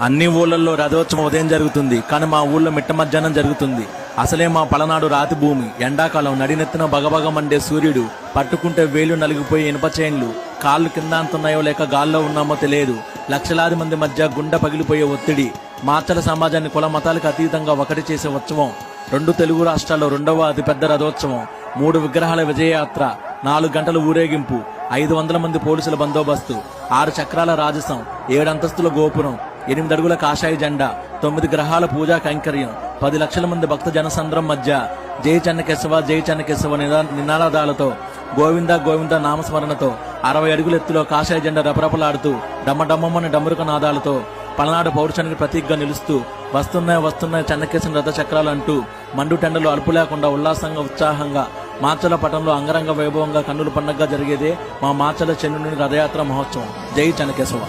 అన్ని ఊళ్ళల్లో రథోత్సవం ఉదయం జరుగుతుంది, కానీ మా ఊళ్ళో మిట్ట మధ్యాహ్నం జరుగుతుంది. అసలే మా పలనాడు రాతి భూమి. ఎండాకాలం నడినెత్తిన బగబగ మండే సూర్యుడు, పట్టుకుంటే వేళ్లు నలిగిపోయి ఇనుప చైన్లు, కాళ్ళు కింద అంతున్నాయో లేక గాల్లో ఉన్నామో తెలియదు. లక్షలాది మంది మధ్య గుండె పగిలిపోయే ఒత్తిడి. మార్చల సమాజాన్ని కుల మతాలకు అతీతంగా ఒకటి చేసే ఉత్సవం. 2 తెలుగు రాష్ట్రాల్లో 2వ అతిపెద్ద రథోత్సవం. 3 విగ్రహాల విజయయాత్ర, 4 గంటల ఊరేగింపు, 500 మంది పోలీసుల బందోబస్తు, 6 చక్రాల రాజసం, 7 అంతస్తుల గోపురం, 8 అడుగుల కాషాయ జెండా, 9 గ్రహాల పూజా కైంకర్యం, 10 లక్షల మంది భక్త జనసంద్రం మధ్య జై చెన్నకేశవ జై చెన్నకేశవ నినాదాలతో, గోవింద గోవింద నామస్మరణతో, 60 అడుగుల ఎత్తులో కాషాయ జెండా రెపరెపలాడుతూ, డమ్మడమ్మని డమ్మరుక నాదాలతో పలనాడు పౌరుషానికి ప్రతీకగా నిలుస్తూ, వస్తున్నాయి చెన్నకేశవ రథ చక్రాలు అంటూ మండు టెండలు అలుపు లేకుండా ఉల్లాసంగా ఉత్సాహంగా మార్చల పటంలో అంగరంగ వైభవంగా కన్నుల పండగగా జరిగేదే మా మార్చల చెన్నుని రథయాత్ర మహోత్సవం. జై చెన్నకేశవ.